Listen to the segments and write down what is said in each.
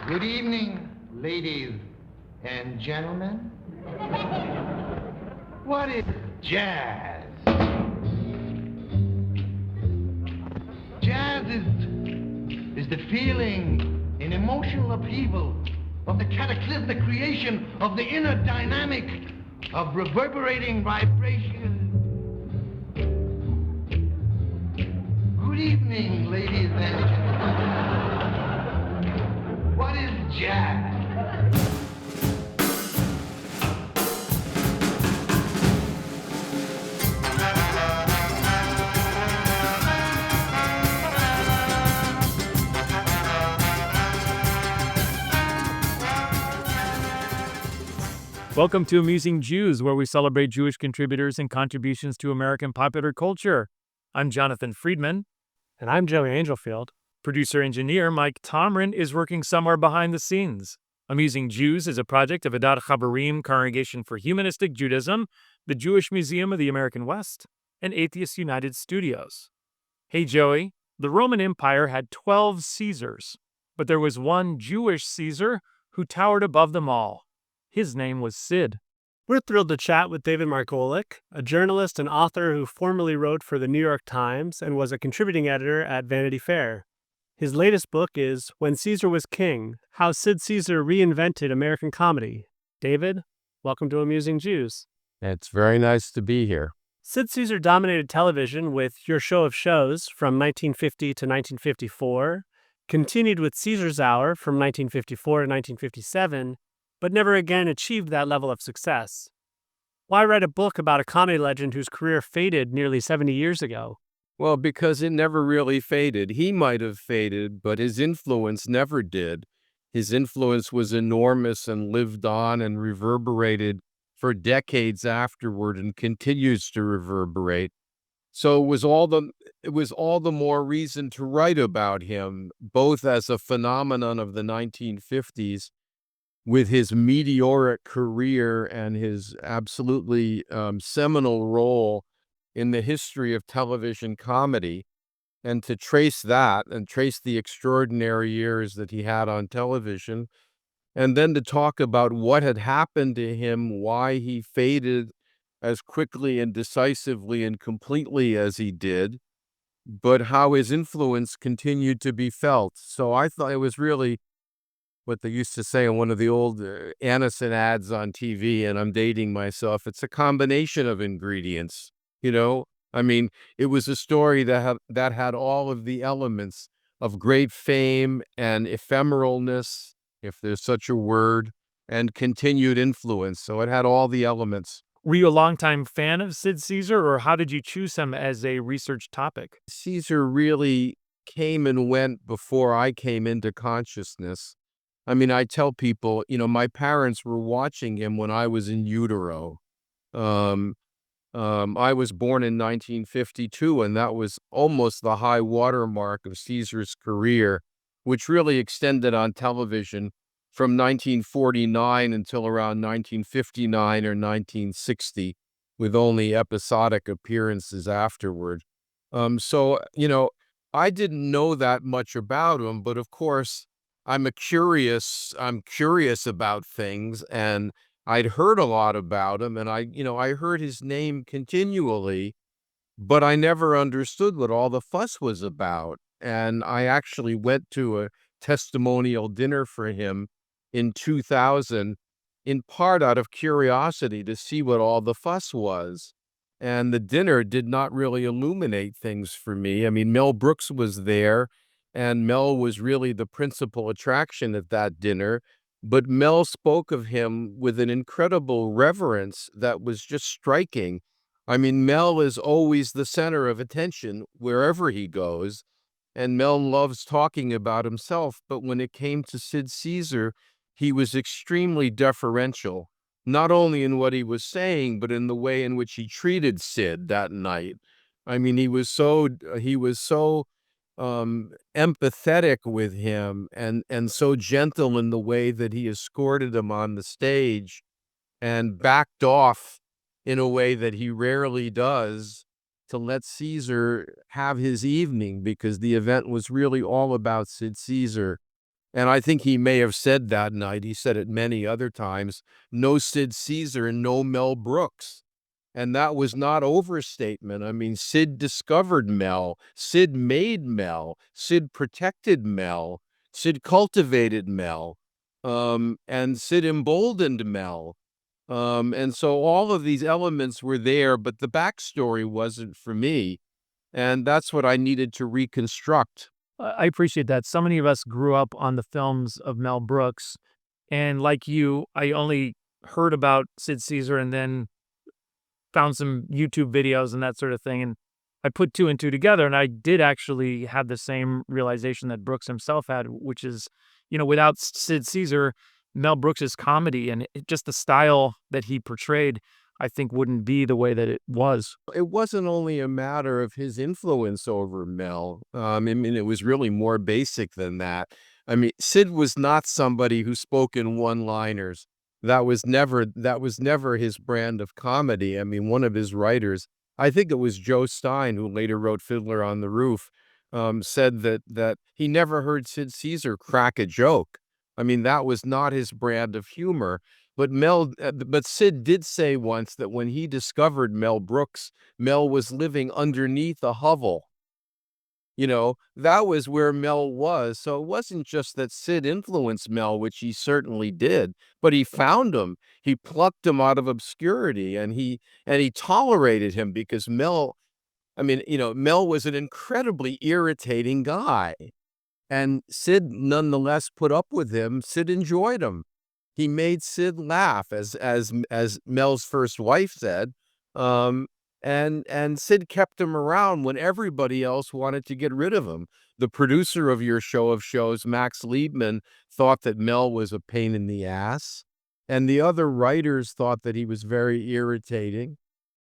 Good evening, ladies and gentlemen. What is jazz? Jazz is the feeling and emotional upheaval of the cataclysmic creation of the inner dynamic of reverberating vibration. Good evening, ladies and gentlemen. What is jazz? Welcome to Amusing Jews, where we celebrate Jewish contributors and contributions to American popular culture. I'm Jonathan Friedmann. And I'm Joey Angelfield. Producer-engineer Mike Tomren is working somewhere behind the scenes. Amusing Jews is a project of Adat Chaverim Congregation for Humanistic Judaism, the Jewish Museum of the American West, and Atheists United Studios. Hey Joey, the Roman Empire had 12 Caesars, but there was one Jewish Caesar who towered above them all. His name was Sid. We're thrilled to chat with David Margolick, a journalist and author who formerly wrote for the New York Times and was a contributing editor at Vanity Fair. His latest book is When Caesar Was King, How Sid Caesar Reinvented American Comedy. David, welcome to Amusing Jews. It's very nice to be here. Sid Caesar dominated television with Your Show of Shows from 1950 to 1954, continued with Caesar's Hour from 1954 to 1957, but never again achieved that level of success. Why write a book about a comedy legend whose career faded nearly 70 years ago? Well, because it never really faded. He might have faded, but his influence never did. His influence was enormous and lived on and reverberated for decades afterward and continues to reverberate. So it was all the more reason to write about him, both as a phenomenon of the 1950s with his meteoric career and his absolutely seminal role in the history of television comedy, and to trace that and trace the extraordinary years that he had on television, and then to talk about what had happened to him, why he faded as quickly and decisively and completely as he did, but how his influence continued to be felt. So I thought it was really what they used to say in one of the old Anison ads on TV, and I'm dating myself, it's a combination of ingredients, I mean, it was a story that had all of the elements of great fame and ephemeralness, if there's such a word, and continued influence. So it had all the elements. Were you a longtime fan of Sid Caesar, or how did you choose him as a research topic? Caesar really came and went before I came into consciousness. I mean, I tell people, my parents were watching him when I was in utero. I was born in 1952, and that was almost the high watermark of Caesar's career, which really extended on television from 1949 until around 1959 or 1960, with only episodic appearances afterward. So, I didn't know that much about him, but of course, I'm curious about things, and I'd heard a lot about him, and I heard his name continually, but I never understood what all the fuss was about. And I actually went to a testimonial dinner for him in 2000, in part out of curiosity to see what all the fuss was. And the dinner did not really illuminate things for me. I mean, Mel Brooks was there, and Mel was really the principal attraction at that dinner. But Mel spoke of him with an incredible reverence that was just striking. I mean, Mel is always the center of attention wherever he goes, and Mel loves talking about himself. But when it came to Sid Caesar, he was extremely deferential, not only in what he was saying, but in the way in which he treated Sid that night. I mean, he was so empathetic with him and so gentle in the way that he escorted him on the stage and backed off in a way that he rarely does to let Caesar have his evening, because the event was really all about Sid Caesar. And I think he may have said that night, he said it many other times, no Sid Caesar, no Mel Brooks. And that was not overstatement. I mean, Sid discovered Mel, Sid made Mel, Sid protected Mel, Sid cultivated Mel, and Sid emboldened Mel. And so all of these elements were there, but the backstory wasn't for me. And that's what I needed to reconstruct. I appreciate that. So many of us grew up on the films of Mel Brooks. And like you, I only heard about Sid Caesar and then found some YouTube videos and that sort of thing. And I put two and two together, and I did actually have the same realization that Brooks himself had, which is, without Sid Caesar, Mel Brooks's comedy and just the style that he portrayed, I think wouldn't be the way that it was. It wasn't only a matter of his influence over Mel. I mean, it was really more basic than that. I mean, Sid was not somebody who spoke in one-liners. That was never his brand of comedy. I mean, one of his writers, I think it was Joe Stein, who later wrote Fiddler on the Roof, said that he never heard Sid Caesar crack a joke. I mean, that was not his brand of humor. But Sid did say once that when he discovered Mel Brooks, Mel was living underneath a hovel. That was where Mel was. So it wasn't just that Sid influenced Mel, which he certainly did, but he found him. He plucked him out of obscurity, and he tolerated him because Mel was an incredibly irritating guy. And Sid nonetheless put up with him. Sid enjoyed him. He made Sid laugh, as Mel's first wife said. And Sid kept him around when everybody else wanted to get rid of him. The producer of your show of shows, Max Liebman, thought that Mel was a pain in the ass, and the other writers thought that he was very irritating.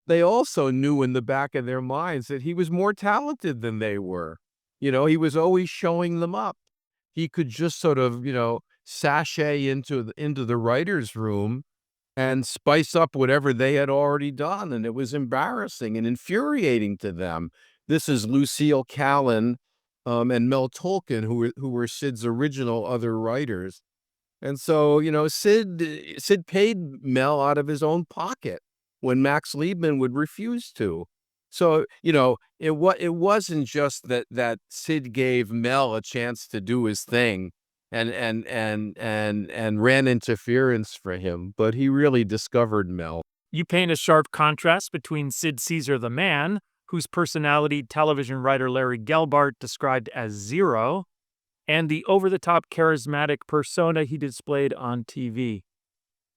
They also knew in the back of their minds that he was more talented than they were. He was always showing them up. He could just sort of, sashay into the writer's room and spice up whatever they had already done. And it was embarrassing and infuriating to them. This is Lucille Callan and Mel Tolkien, who were Sid's original other writers. And so, Sid paid Mel out of his own pocket when Max Liebman would refuse to. So, it wasn't just that Sid gave Mel a chance to do his thing and ran interference for him, but he really discovered Mel. You paint a sharp contrast between Sid Caesar the man, whose personality television writer Larry Gelbart described as zero, and the over-the-top charismatic persona he displayed on TV.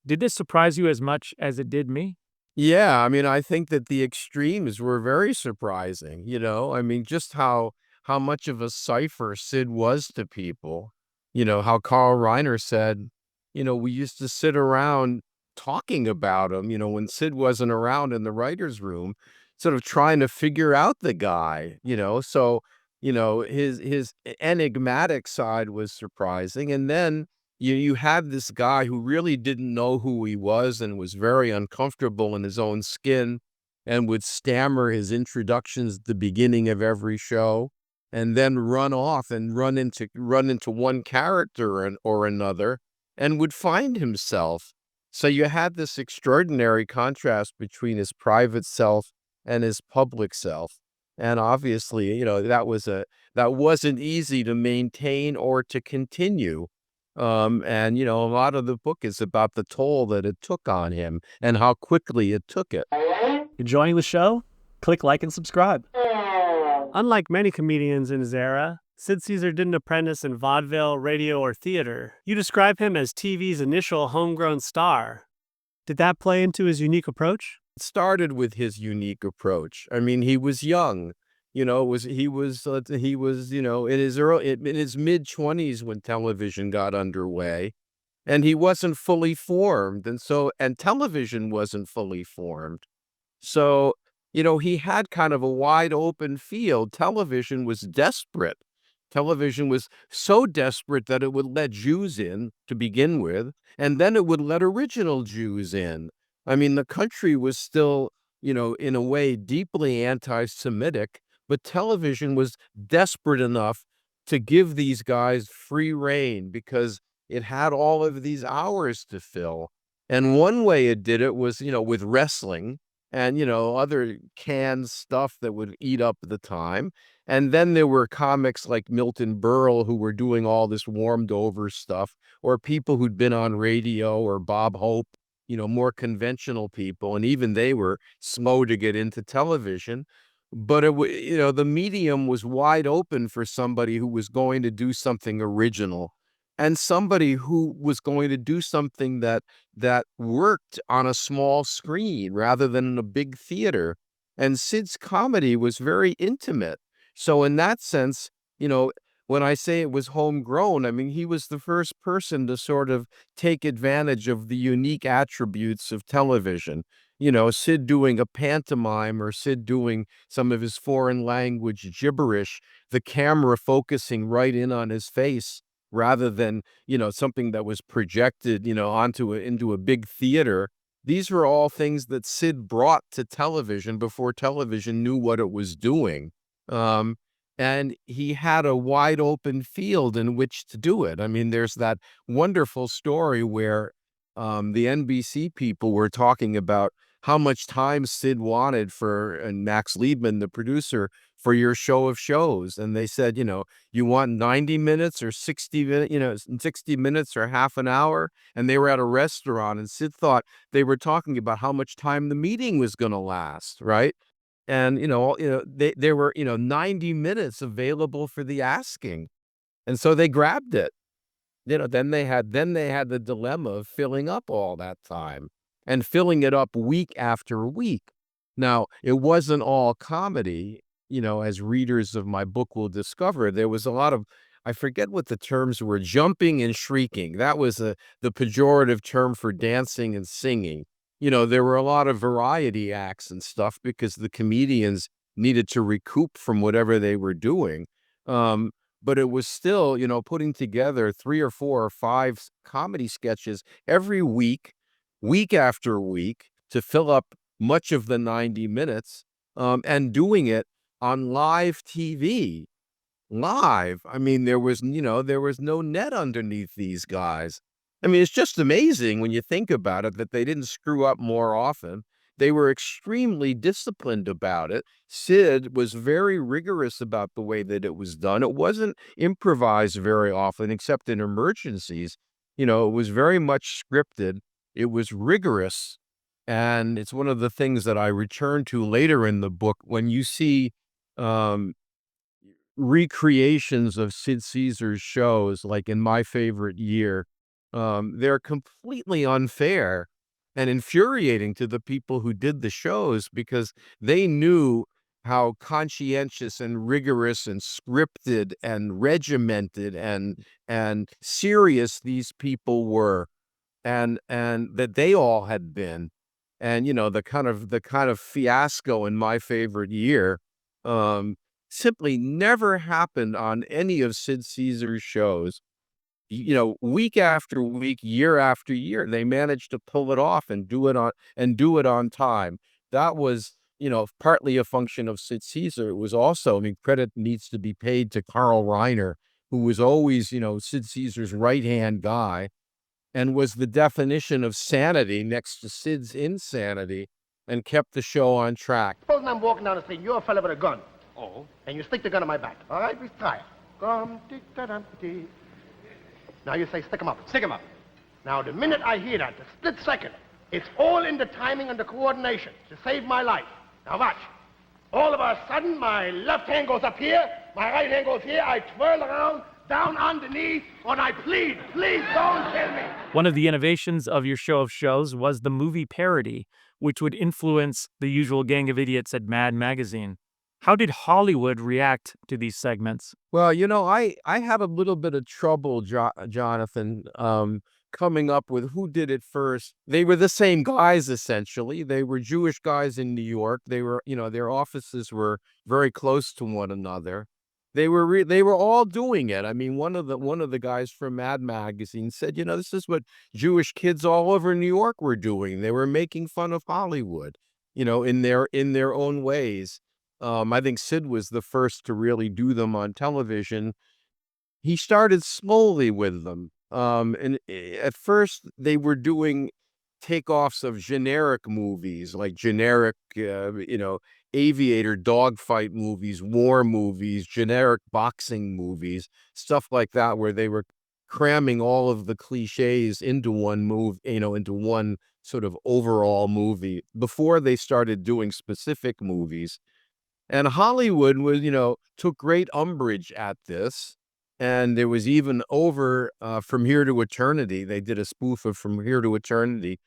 Did this surprise you as much as it did me? Yeah, I mean, I think that the extremes were very surprising, I mean, just how much of a cipher Sid was to people. How Carl Reiner said, we used to sit around talking about him, when Sid wasn't around in the writer's room, sort of trying to figure out the guy, so, his enigmatic side was surprising. And then you had this guy who really didn't know who he was and was very uncomfortable in his own skin and would stammer his introductions at the beginning of every show and then run off and run into one character or another and would find himself. So you had this extraordinary contrast between his private self and his public self. And obviously, that wasn't easy to maintain or to continue. And a lot of the book is about the toll that it took on him and how quickly it took it. Enjoying the show? Click like and subscribe. Unlike many comedians in his era, Sid Caesar didn't apprentice in vaudeville, radio, or theater. You describe him as TV's initial homegrown star. Did that play into his unique approach? It started with his unique approach. I mean, he was young. He was in his mid-20s when television got underway, and he wasn't fully formed, and television wasn't fully formed. So, he had kind of a wide open field. Television was desperate. Television was so desperate that it would let Jews in to begin with, and then it would let original Jews in. I mean, the country was still, in a way, deeply anti-Semitic, but television was desperate enough to give these guys free rein because it had all of these hours to fill. And one way it did it was, with wrestling and, other canned stuff that would eat up the time. And then there were comics like Milton Berle who were doing all this warmed over stuff, or people who'd been on radio, or Bob Hope, more conventional people. And even they were slow to get into television. But the medium was wide open for somebody who was going to do something original, and somebody who was going to do something that worked on a small screen rather than in a big theater. And Sid's comedy was very intimate. So in that sense, when I say it was homegrown, I mean, he was the first person to sort of take advantage of the unique attributes of television. Sid doing a pantomime, or Sid doing some of his foreign language gibberish, the camera focusing right in on his face rather than, something that was projected, into a big theater. These were all things that Sid brought to television before television knew what it was doing. Um, and he had a wide open field in which to do it. I mean, there's that wonderful story where the NBC people were talking about how much time Sid wanted and Max Liebman, the producer, for your show of shows. And they said, you want 90 minutes or 60 minutes, 60 minutes or half an hour. And they were at a restaurant, and Sid thought they were talking about how much time the meeting was going to last. Right. And, there were, 90 minutes available for the asking. And so they grabbed it. Then they had the dilemma of filling up all that time and filling it up week after week. Now, it wasn't all comedy, as readers of my book will discover. There was a lot of, I forget what the terms were, jumping and shrieking. That was the pejorative term for dancing and singing. There were a lot of variety acts and stuff because the comedians needed to recoup from whatever they were doing. But it was still, putting together 3 or 4 or 5 comedy sketches every week, week after week, to fill up much of the 90 minutes, and doing it on live TV. Live. I mean, there was no net underneath these guys. I mean, it's just amazing when you think about it that they didn't screw up more often. They were extremely disciplined about it. Sid was very rigorous about the way that it was done. It wasn't improvised very often, except in emergencies. It was very much scripted. It was rigorous. And it's one of the things that I return to later in the book when you see um, recreations of Sid Caesar's shows, like in My Favorite Year. They're completely unfair and infuriating to the people who did the shows because they knew how conscientious and rigorous and scripted and regimented and serious these people were, and that they all had been. And the kind of fiasco in My Favorite Year um simply never happened on any of Sid Caesar's shows. Week after week, year after year, they managed to pull it off and do it on time. That was, partly a function of Sid Caesar. It was also, I mean, credit needs to be paid to Carl Reiner, who was always, Sid Caesar's right-hand guy and was the definition of sanity next to Sid's insanity, and kept the show on track. Supposing I'm walking down the street and you're a fella with a gun. Oh. And you stick the gun in my back. All right, let's try it. Now you say, stick 'em up. Stick 'em up. Now, the minute I hear that, the split second, it's all in the timing and the coordination to save my life. Now watch. All of a sudden, my left hand goes up here, my right hand goes here, I twirl around, down on the knee, and I plead, please don't kill me. One of the innovations of your show of shows was the movie parody, which would influence the usual gang of idiots at Mad Magazine. How did Hollywood react to these segments? Well, I had a little bit of trouble, Jonathan, coming up with who did it first. They were the same guys, essentially. They were Jewish guys in New York. They were, their offices were very close to one another. They were all doing it. I mean, one of the guys from Mad Magazine said, this is what Jewish kids all over New York were doing. They were making fun of Hollywood, in their own ways. I think Sid was the first to really do them on television. he started slowly with them. At first, they were doing takeoffs of generic movies, like generic, aviator dogfight movies, war movies, generic boxing movies, stuff like that, where they were cramming all of the cliches into one move, into one sort of overall movie before they started doing specific movies. And Hollywood was, took great umbrage at this. And there was even over From Here to Eternity. They did a spoof of From Here to Eternity,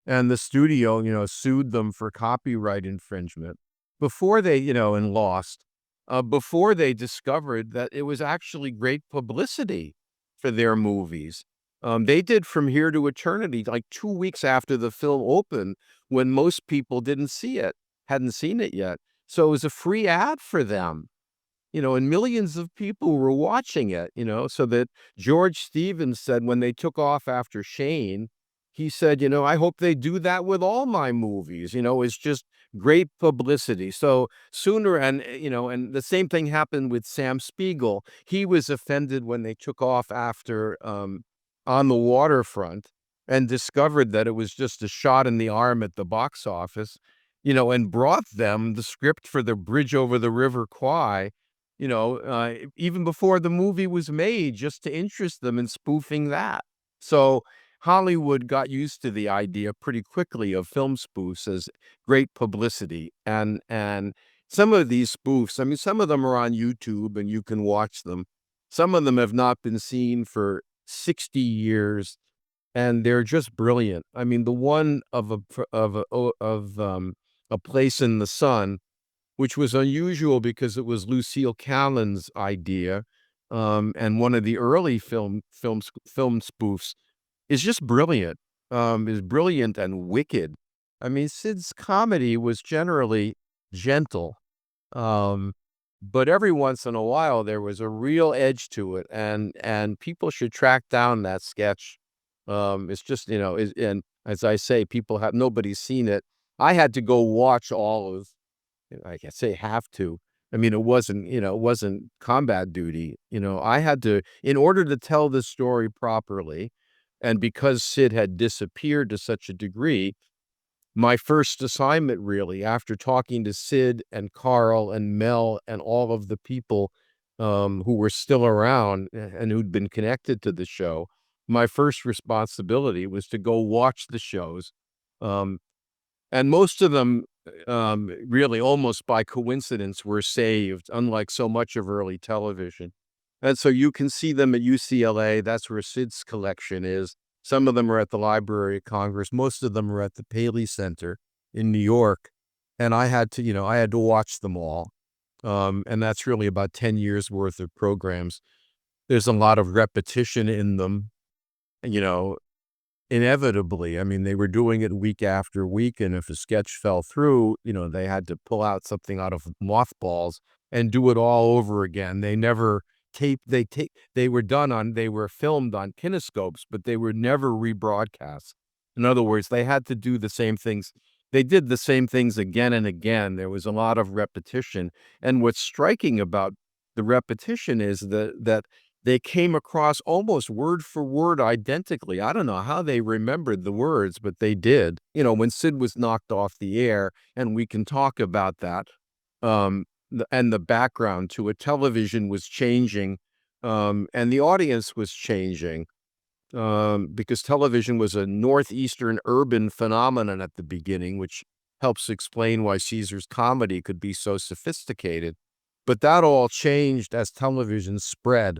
and the studio, sued them for copyright infringement before they, and lost, before they discovered that it was actually great publicity for their movies. They did From Here to Eternity like 2 weeks after the film opened, when most people didn't see it, hadn't seen it yet. So it was a free ad for them, and millions of people were watching it, so that George Stevens said when they took off after Shane, he said, I hope they do that with all my movies. It's just great publicity. So sooner, and the same thing happened with Sam Spiegel. He was offended when they took off after On the Waterfront, and discovered that it was just a shot in the arm at the box office, and brought them the script for The Bridge Over the River Kwai, even before the movie was made, just to interest them in spoofing that. So Hollywood got used to the idea pretty quickly of film spoofs as great publicity. And some of these spoofs, I mean, some of them are on YouTube and you can watch them. Some of them have not been seen for 60 years, and they're just brilliant. I mean, the one of A Place in the Sun, which was unusual because it was Lucille Callan's idea, and one of the early film spoofs, is just brilliant. Is brilliant and wicked. I mean, Sid's comedy was generally gentle, um, but every once in a while there was a real edge to it, and people should track down that sketch. It's just, and as I say, nobody's seen it. I had to go watch all of, I can't say have to. I mean, it wasn't combat duty. I had to, in order to tell the story properly, and because Sid had disappeared to such a degree, my first assignment, really, after talking to Sid and Carl and Mel and all of the people who were still around and who'd been connected to the show, my first responsibility was to go watch the shows. Um, and most of them, really almost by coincidence, were saved, unlike so much of early television. And so you can see them at UCLA. That's where Sid's collection is. Some of them are at the Library of Congress. Most of them are at the Paley Center in New York. And I had to watch them all. And that's really about 10 years worth of programs. There's a lot of repetition in them, you know, inevitably. I mean, they were doing it week after week, and if a sketch fell through, they had to pull out something out of mothballs and do it all over again. They never they were filmed on kinescopes, but they were never rebroadcast. In other words, they had to do the same things. They did the same things again and again. There was a lot of repetition. And what's striking about the repetition is that they came across almost word for word identically. I don't know how they remembered the words, but they did. When Sid was knocked off the air, and we can talk about that, and the background to it, television was changing, and the audience was changing, because television was a northeastern urban phenomenon at the beginning, which helps explain why Caesar's comedy could be so sophisticated. But that all changed as television spread.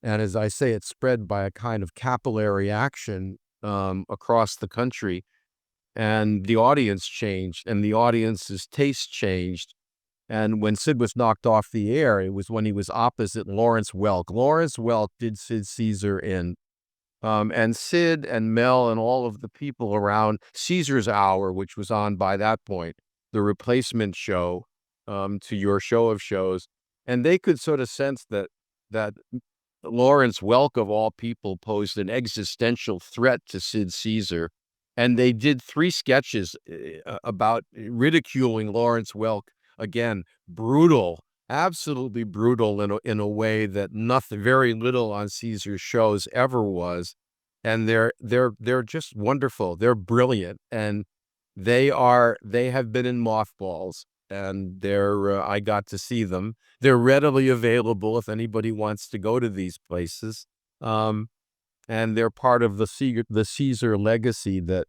And as I say, it spread by a kind of capillary action across the country. And the audience changed, and the audience's taste changed. And when Sid was knocked off the air, it was when he was opposite Lawrence Welk. Lawrence Welk did Sid Caesar in. And Sid and Mel and all of the people around Caesar's Hour, which was on by that point, the replacement show to Your Show of Shows. And they could sort of sense that Lawrence Welk, of all people, posed an existential threat to Sid Caesar. And they did 3 sketches about ridiculing Lawrence Welk. Again, brutal, absolutely brutal in a way that nothing, very little on Caesar's shows ever was. And they're just wonderful. They're brilliant, and they have been in mothballs, and I got to see them. They're readily available if anybody wants to go to these places. Um, and they're part of the Caesar legacy that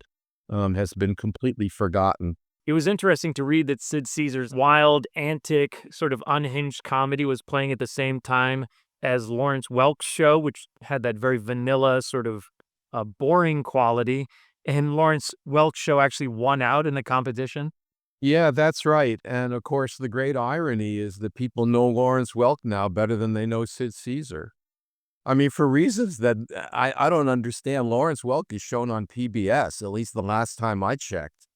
has been completely forgotten. It was interesting to read that Sid Caesar's wild, antic, sort of unhinged comedy was playing at the same time as Lawrence Welk's show, which had that very vanilla, sort of boring quality. And Lawrence Welk's show actually won out in the competition. Yeah, that's right. And of course, the great irony is that people know Lawrence Welk now better than they know Sid Caesar. I mean, for reasons that I don't understand. Lawrence Welk is shown on PBS, at least the last time I checked.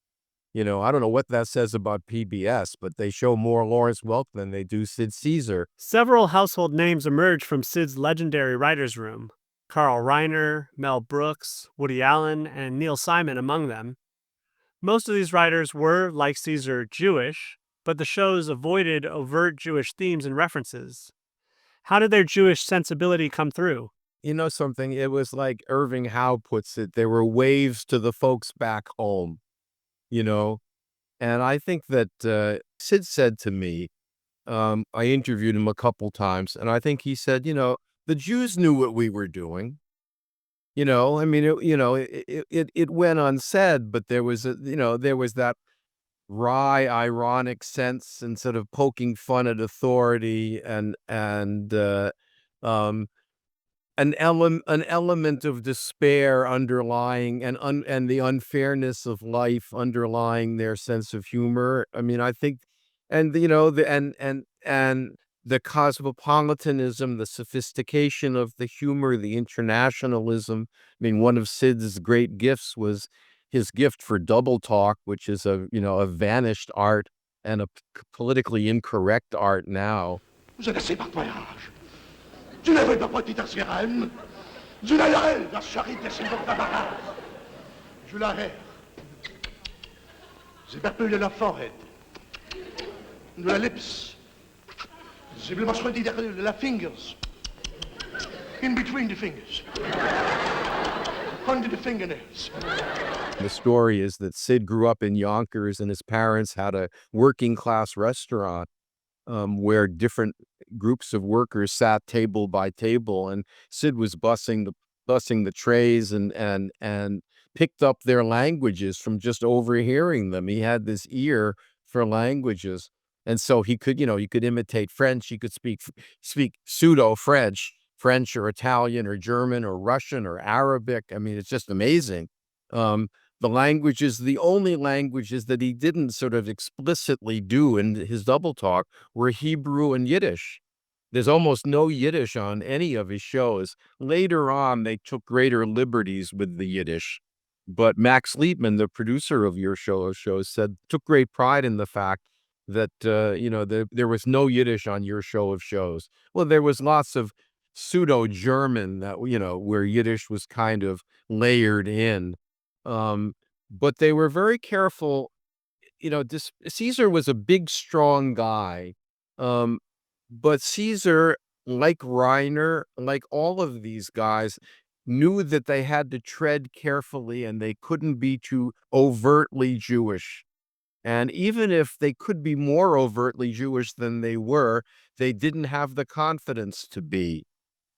I don't know what that says about PBS, but they show more Lawrence Welk than they do Sid Caesar. Several household names emerged from Sid's legendary writer's room. Carl Reiner, Mel Brooks, Woody Allen, and Neil Simon among them. Most of these writers were, like Caesar, Jewish, but the shows avoided overt Jewish themes and references. How did their Jewish sensibility come through? You know something? It was like Irving Howe puts it, there were waves to the folks back home, you know? And I think that Sid said to me, I interviewed him a couple times, and I think he said, the Jews knew what we were doing. I mean, it went unsaid, but there was there was that wry, ironic sense and sort of poking fun at authority, and um, an element of despair underlying, and the unfairness of life underlying their sense of humor. I mean, I think, and and the cosmopolitanism, the sophistication of the humor, the internationalism. I mean, one of Sid's great gifts was his gift for double talk, which is a vanished art and a politically incorrect art now. Vous êtes assez patoyage. Tu n'avais pas petit Chaverim. Tu n'avais la charité c'est votre tabac. Je la hais. J'ai perpulé la forehead. De la lips. J'ai le mâchoire de la fingers. In between the fingers. Under the fingernails. The story is that Sid grew up in Yonkers, and his parents had a working class restaurant where different groups of workers sat table by table, and Sid was bussing the trays and picked up their languages from just overhearing them. He had this ear for languages, and so he could imitate French. He could speak pseudo French or Italian or German or Russian or Arabic. I mean, it's just amazing. The languages, the only languages that he didn't sort of explicitly do in his double talk were Hebrew and Yiddish. There's almost no Yiddish on any of his shows. Later on, they took greater liberties with the Yiddish. But Max Liebman, the producer of your shows, took great pride in the fact that, there was no Yiddish on your show of shows. Well, there was lots of pseudo-German that, where Yiddish was kind of layered in. But they were very careful. Caesar was a big, strong guy. But Caesar, like Reiner, like all of these guys, knew that they had to tread carefully and they couldn't be too overtly Jewish. And even if they could be more overtly Jewish than they were, they didn't have the confidence to be.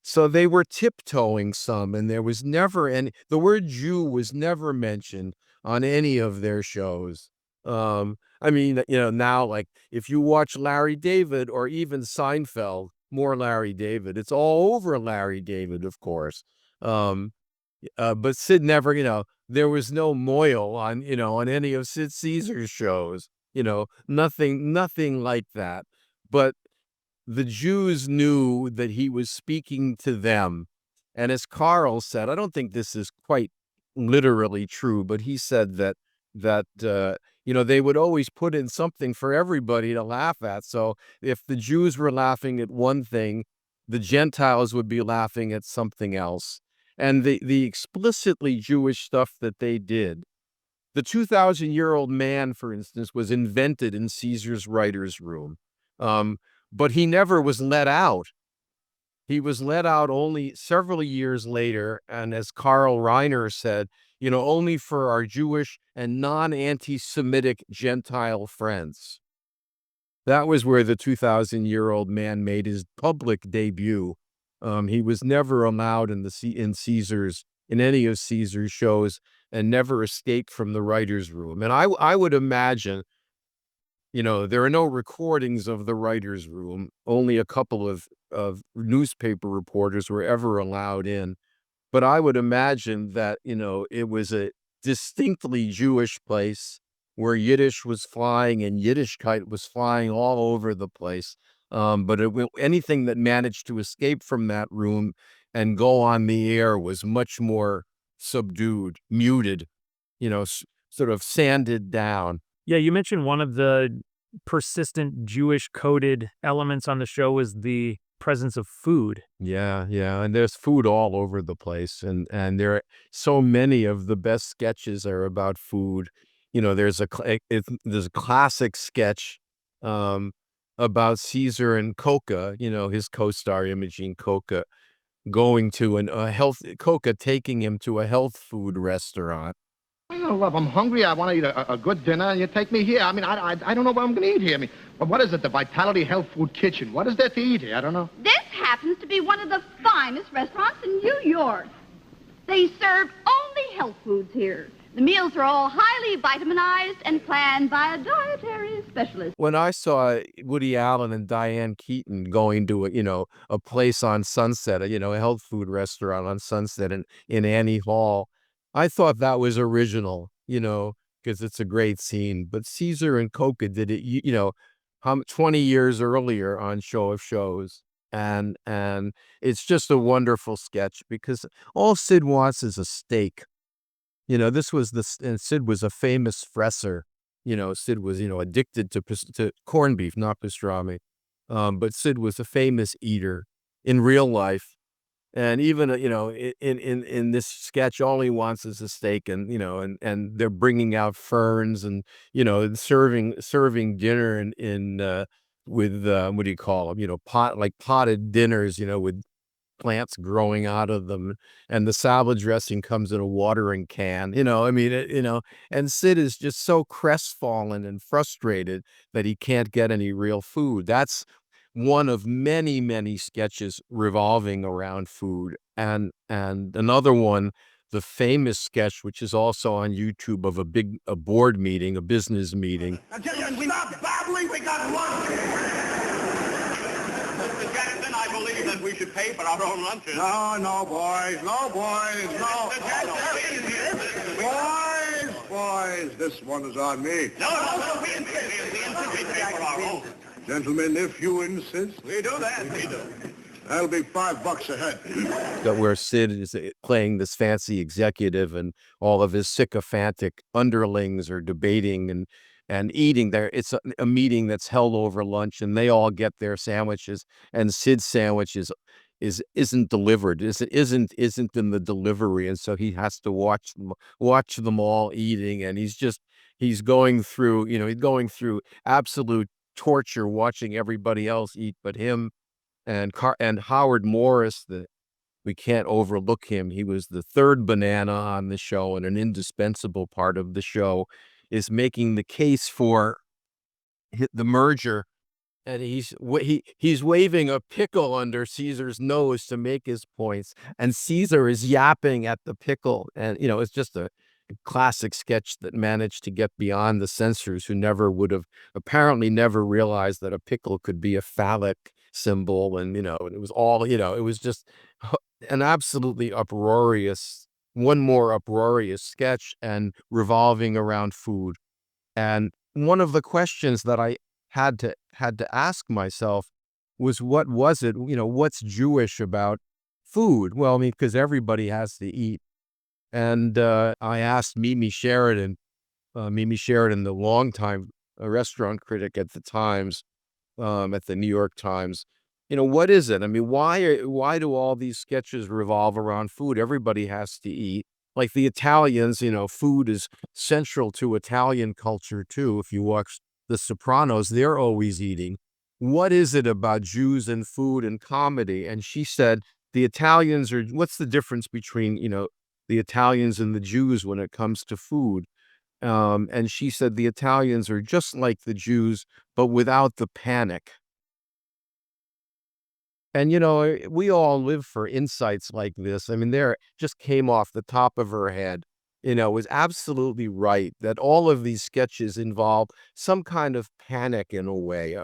So they were tiptoeing some, and there was never the word Jew was never mentioned on any of their shows. I mean, now, like, if you watch Larry David or even Seinfeld, more Larry David, it's all over Larry David, of course. But Sid never, there was no moil on any of Sid Caesar's shows, nothing like that. But the Jews knew that he was speaking to them. And as Carl said, I don't think this is quite literally true, but he said that they would always put in something for everybody to laugh at. So if the Jews were laughing at one thing, the Gentiles would be laughing at something else. And the explicitly Jewish stuff that they did. The 2,000-year-old man, for instance, was invented in Caesar's writer's room. but he never was let out. He was let out only several years later, and as Karl Reiner said, only for our Jewish and non-anti-Semitic Gentile friends. That was where the 2,000-year-old man made his public debut. He was never allowed in any of Caesar's shows, and never escaped from the writer's room. And I would imagine, there are no recordings of the writer's room. Only a couple of newspaper reporters were ever allowed in. But I would imagine that, it was a distinctly Jewish place where Yiddish was flying and Yiddishkeit was flying all over the place. But anything that managed to escape from that room and go on the air was much more subdued, muted, sort of sanded down. Yeah, you mentioned one of the persistent Jewish coded elements on the show was the presence of food. Yeah, and there's food all over the place, and there are so many of the best sketches are about food. There's a classic sketch about Caesar and Coca, his co-star Imogene Coca, going to Coca taking him to a health food restaurant. Love, I'm hungry. I want to eat a good dinner, and you take me here. I mean, I don't know what I'm going to eat here. I mean, what is it, the Vitality Health Food Kitchen? What is there to eat here? I don't know. This happens to be one of the finest restaurants in New York. They serve only health foods here. The meals are all highly vitaminized and planned by a dietary specialist. When I saw Woody Allen and Diane Keaton going to a place on Sunset, a health food restaurant on Sunset in Annie Hall, I thought that was original, because it's a great scene. But Caesar and Coca did it, 20 years earlier on Show of Shows. And it's just a wonderful sketch because all Sid wants is a steak. And Sid was a famous fresser. Sid was, addicted to corned beef, not pastrami. But Sid was a famous eater in real life. And even, in this sketch, all he wants is a steak, and, and they're bringing out ferns and, serving dinner with, what do you call them? Potted dinners, with plants growing out of them, and the salad dressing comes in a watering can, and Sid is just so crestfallen and frustrated that he can't get any real food. That's one of many, many sketches revolving around food. And another one, the famous sketch, which is also on YouTube, of a board meeting, a business meeting. I tell you, stop babbling, we got lunch. Mr. Jackson, I believe that we should pay for our own lunches. No, boys, no. Boys, this one is on me. No, we insist we pay for our own. Gentlemen, if you insist. We do that, we do. That'll be $5 a head. Where Sid is playing this fancy executive, and all of his sycophantic underlings are debating and eating there. It's a meeting that's held over lunch, and they all get their sandwiches, and Sid's sandwich isn't delivered. Isn't in the delivery, and so he has to watch them all eating, and he's going through absolute torture watching everybody else eat but him. And Howard Morris, we can't overlook him. He was the third banana on the show and an indispensable part of the show, is making the case for the merger. And he's waving a pickle under Caesar's nose to make his points. And Caesar is yapping at the pickle. And, it's just a classic sketch that managed to get beyond the censors, who apparently never realized that a pickle could be a phallic symbol. And, it was all, it was just an absolutely one more uproarious sketch, and revolving around food. And one of the questions that I had to ask myself was, what was it, what's Jewish about food? Well, I mean, because everybody has to eat. And I asked Mimi Sheridan, the longtime restaurant critic at the Times, at the New York Times, what is it? I mean, why do all these sketches revolve around food? Everybody has to eat. Like the Italians, food is central to Italian culture too. If you watch The Sopranos, they're always eating. what is it about Jews and food and comedy? And she said, the Italians are, what's the difference between, the Italians and the Jews when it comes to food? And she said, the Italians are just like the Jews, but without the panic. And, we all live for insights like this. I mean, there just came off the top of her head, was absolutely right that all of these sketches involve some kind of panic in a way,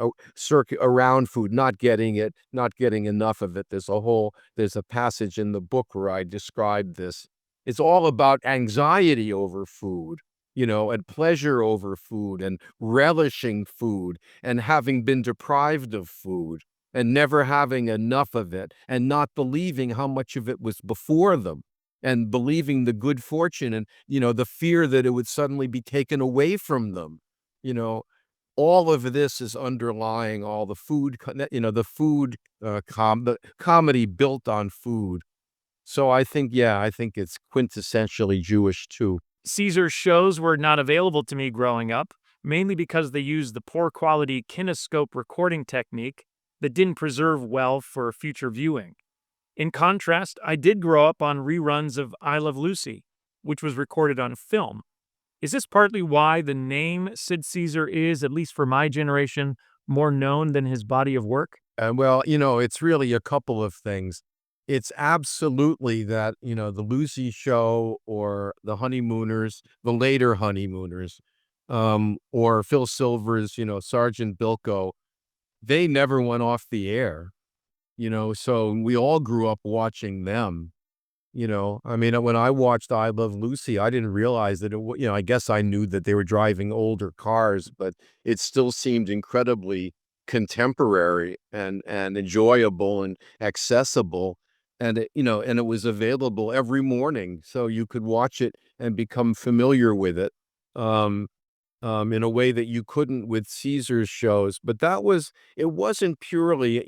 around food, not getting it, not getting enough of it. There's a passage in the book where I described this. It's all about anxiety over food, and pleasure over food and relishing food and having been deprived of food and never having enough of it and not believing how much of it was before them and believing the good fortune and, the fear that it would suddenly be taken away from them. All of this is underlying all the food, the comedy built on food. So I think it's quintessentially Jewish too. Caesar's shows were not available to me growing up, mainly because they used the poor quality kinescope recording technique that didn't preserve well for future viewing. In contrast, I did grow up on reruns of I Love Lucy, which was recorded on film. Is this partly why the name Sid Caesar is, at least for my generation, more known than his body of work? Well, it's really a couple of things. It's absolutely that, the Lucy Show or the Honeymooners, the later Honeymooners, or Phil Silver's, Sergeant Bilko, they never went off the air, so we all grew up watching them. I mean, when I watched I Love Lucy, I didn't realize that I guess I knew that they were driving older cars, but it still seemed incredibly contemporary and enjoyable and accessible. And it was available every morning, so you could watch it and become familiar with it. In a way that you couldn't with Caesar's shows. But it wasn't purely,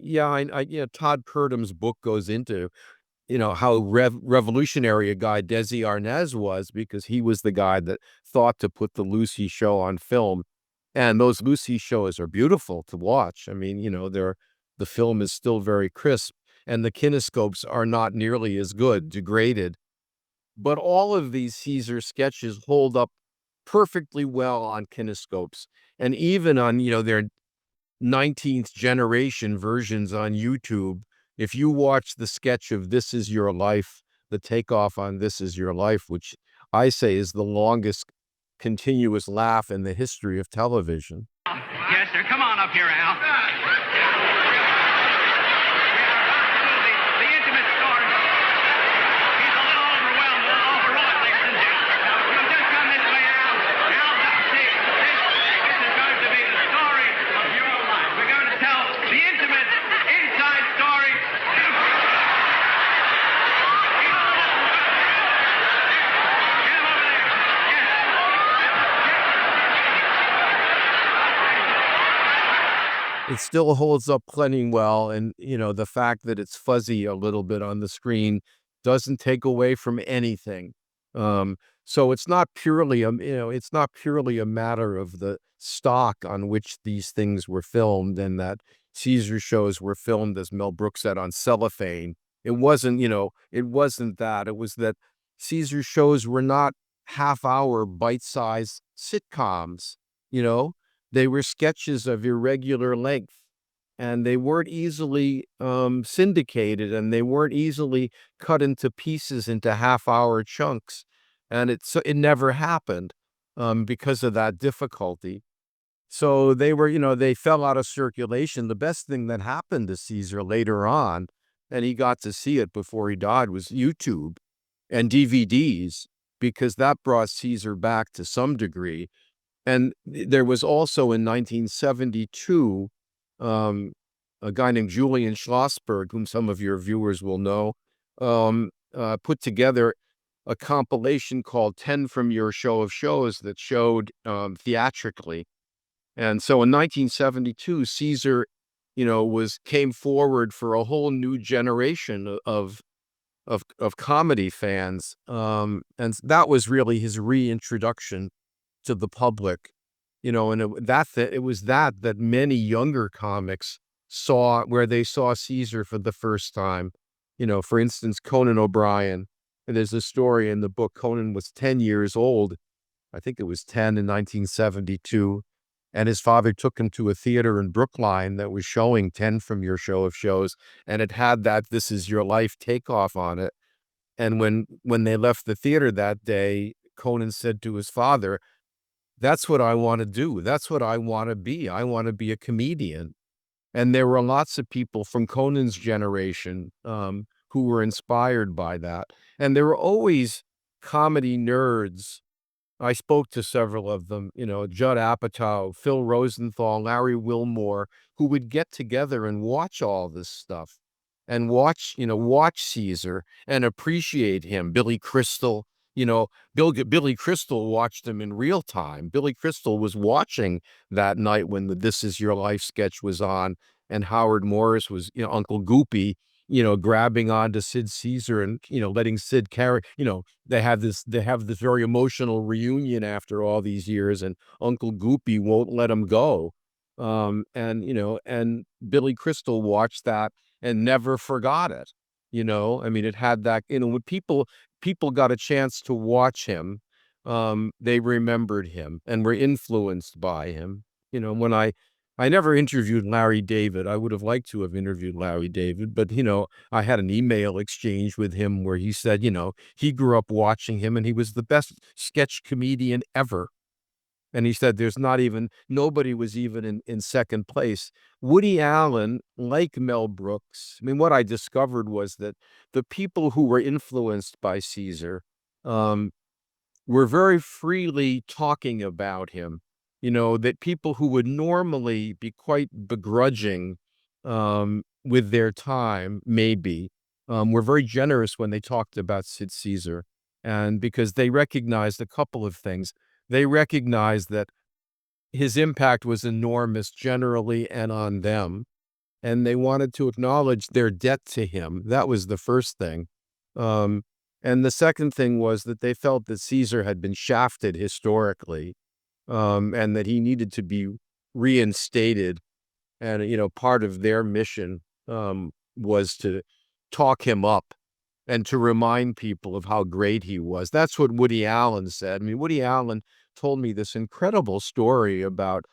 Todd Purdum's book goes into, how revolutionary a guy Desi Arnaz was, because he was the guy that thought to put the Lucy Show on film. And those Lucy shows are beautiful to watch. I mean, the film is still very crisp and the kinescopes are not nearly as good, degraded. But all of these Caesar sketches hold up perfectly well on kinescopes, and even on their 19th generation versions on YouTube. If you watch the sketch of This Is Your Life, the takeoff on This Is Your Life, which I say is the longest continuous laugh in the history of television. Yes, sir. Come on up here, Al. The intimate story. He's a little overwhelmed, a little overwrought, ladies and gentlemen. Now, if you'll just come this way, Al. Al, see, this is going to be the story of your life. We're going to tell the intimate, inside story. It still holds up plenty well, and the fact that it's fuzzy a little bit on the screen doesn't take away from anything. So it's not purely a matter of the stock on which these things were filmed, and that Caesar shows were filmed, as Mel Brooks said, on cellophane. It wasn't that. It was that Caesar shows were not half-hour bite-sized sitcoms. They were sketches of irregular length, and they weren't easily syndicated, and they weren't easily cut into pieces into half-hour chunks. And it never happened because of that difficulty. So they fell out of circulation. The best thing that happened to Caesar later on, and he got to see it before he died, was YouTube and DVDs, because that brought Caesar back to some degree. And there was also in 1972, a guy named Julian Schlossberg, whom some of your viewers will know, put together a compilation called 10 from Your Show of Shows that showed theatrically. And so in 1972, Caesar, came forward for a whole new generation of comedy fans. And that was really his reintroduction to the public, and it was that many younger comics they saw Caesar for the first time. For instance, Conan O'Brien. And there's a story in the book. Conan was 10 years old. I think it was 10 in 1972. And his father took him to a theater in Brookline that was showing 10 from Your Show of Shows. And it had that "This Is Your Life" takeoff on it. And when they left the theater that day, Conan said to his father, "That's what I want to do. That's what I want to be. I want to be a comedian." And there were lots of people from Conan's generation who were inspired by that. And there were always comedy nerds. I spoke to several of them, Judd Apatow, Phil Rosenthal, Larry Wilmore, who would get together and watch all this stuff and watch Caesar and appreciate him. Billy Crystal, Billy Crystal watched him in real time. Billy Crystal was watching that night when the "This Is Your Life" sketch was on, and Howard Morris was, Uncle Goopy, grabbing onto Sid Caesar and, letting Sid carry, they have this very emotional reunion after all these years, and Uncle Goopy won't let him go. And Billy Crystal watched that and never forgot it. It had that, when people got a chance to watch him, they remembered him and were influenced by him. When I never interviewed Larry David. I would have liked to have interviewed Larry David, but, I had an email exchange with him where he said, he grew up watching him and he was the best sketch comedian ever. And he said nobody was even in second place. Woody Allen, like Mel Brooks, what I discovered was that the people who were influenced by Caesar were very freely talking about him. That people who would normally be quite begrudging with their time, maybe, were very generous when they talked about Sid Caesar. And because they recognized a couple of things. They recognized that his impact was enormous generally and on them, and they wanted to acknowledge their debt to him. That was the first thing. And the second thing was that they felt that Caesar had been shafted historically, and that he needed to be reinstated. And, part of their mission was to talk him up and to remind people of how great he was. That's what Woody Allen said. Woody Allen told me this incredible story about,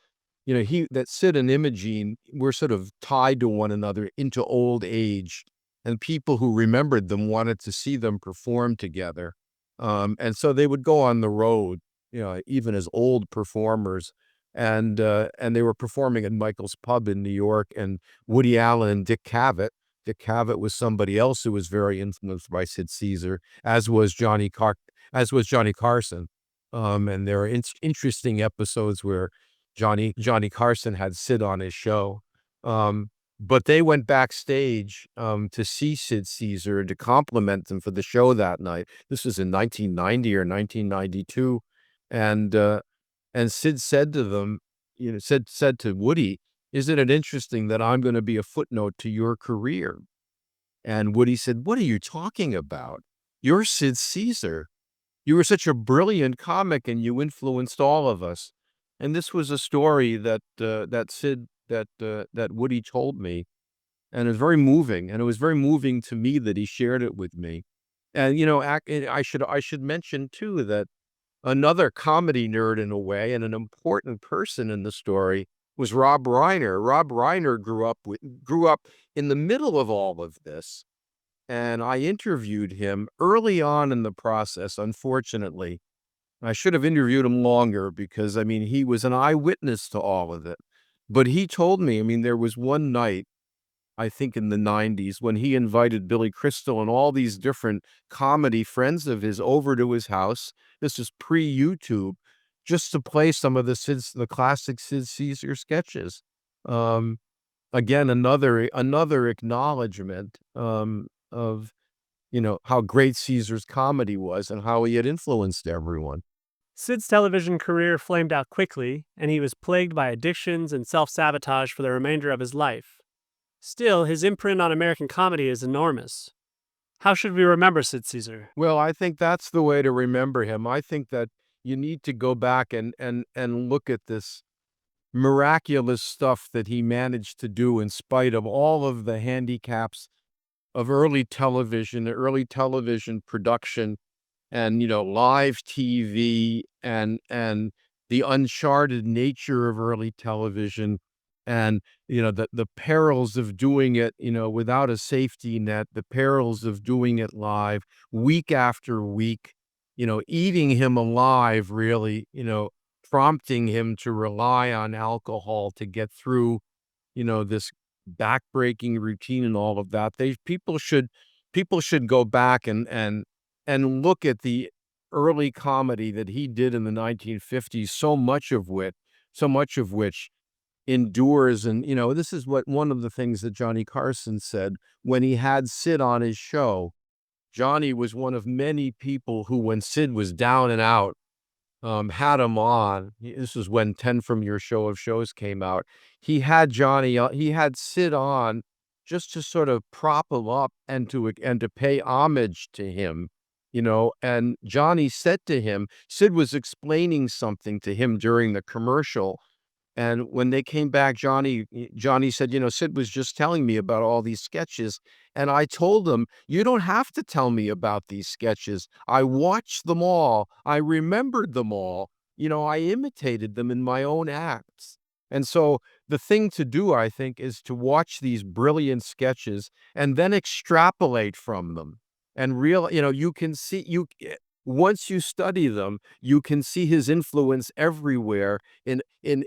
that Sid and Imogene were sort of tied to one another into old age, and people who remembered them wanted to see them perform together. And so they would go on the road, even as old performers. And they were performing at Michael's Pub in New York, and Woody Allen and Dick Cavett. Dick Cavett was somebody else who was very influenced by Sid Caesar, as was Johnny Carson. And there are interesting episodes where Johnny Carson had Sid on his show. But they went backstage to see Sid Caesar, to compliment him for the show that night. This was in 1990 or 1992. And Sid said to them, said to Woody, "Isn't it interesting that I'm going to be a footnote to your career?" And Woody said, "What are you talking about? You're Sid Caesar. You were such a brilliant comic and you influenced all of us." And this was a story that Woody told me, and it was very moving. And it was very moving to me that he shared it with me. And I should mention too that another comedy nerd in a way, and an important person in the story, was Rob Reiner. Rob Reiner grew up in the middle of all of this. And I interviewed him early on in the process, unfortunately. I should have interviewed him longer because, he was an eyewitness to all of it. But he told me, there was one night, I think in the 90s, when he invited Billy Crystal and all these different comedy friends of his over to his house. This is pre-YouTube, just to play some of the classic Sid Caesar sketches. Again, another acknowledgement of how great Caesar's comedy was and how he had influenced everyone. Sid's television career flamed out quickly, and he was plagued by addictions and self-sabotage for the remainder of his life. Still, his imprint on American comedy is enormous. How should we remember Sid Caesar? Well, I think that's the way to remember him. I think that you need to go back and look at this. miraculous stuff that he managed to do in spite of all of the handicaps of early television production, and live TV, and the uncharted nature of early television, and the perils of doing it without a safety net, the perils of doing it live week after week, eating him alive, really, prompting him to rely on alcohol to get through this backbreaking routine and all of that. People should go back and look at the early comedy that he did in the 1950s, so much of which endures. And this is what one of the things that Johnny Carson said when he had Sid on his show. Johnny was one of many people who, when Sid was down and out, had him on. This is when 10 from Your Show of Shows came out. He had Sid on just to sort of prop him up and to pay homage to him, and Johnny said to him, Sid was explaining something to him during the commercial. And when they came back, Johnny said, Sid was just telling me about all these sketches. And I told him, you don't have to tell me about these sketches. I watched them all. I remembered them all. I imitated them in my own acts. And so the thing to do, I think, is to watch these brilliant sketches and then extrapolate from them. And you can see, once you study them, you can see his influence everywhere in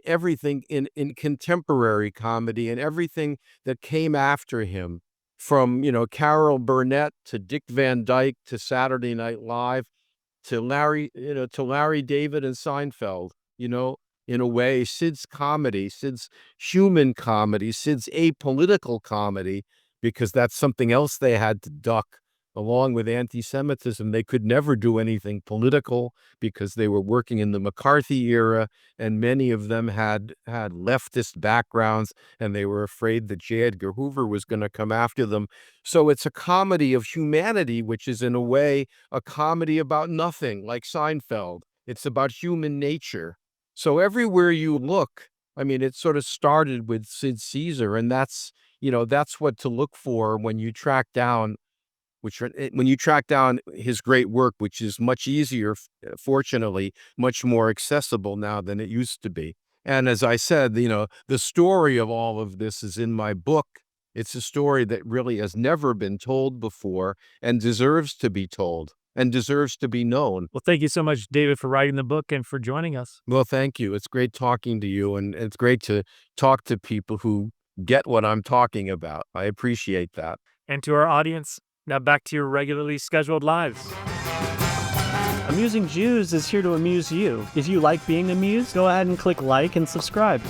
everything, in contemporary comedy and everything that came after him, from Carol Burnett to Dick Van Dyke to Saturday Night Live to Larry David and Seinfeld. In a way, Sid's human comedy, Sid's apolitical comedy, because that's something else they had to duck. Along with anti-Semitism, they could never do anything political because they were working in the McCarthy era, and many of them had leftist backgrounds, and they were afraid that J. Edgar Hoover was going to come after them. So it's a comedy of humanity, which is in a way a comedy about nothing, like Seinfeld. It's about human nature. So everywhere you look, it sort of started with Sid Caesar, and that's what to look for when you track down his great work, which is much easier, fortunately, much more accessible now than it used to be. And as I said, the story of all of this is in my book. It's a story that really has never been told before and deserves to be told and deserves to be known. Well, thank you so much, David, for writing the book and for joining us. Well, thank you. It's great talking to you, and it's great to talk to people who get what I'm talking about. I appreciate that. And to our audience, now back to your regularly scheduled lives. Amusing Jews is here to amuse you. If you like being amused, go ahead and click like and subscribe.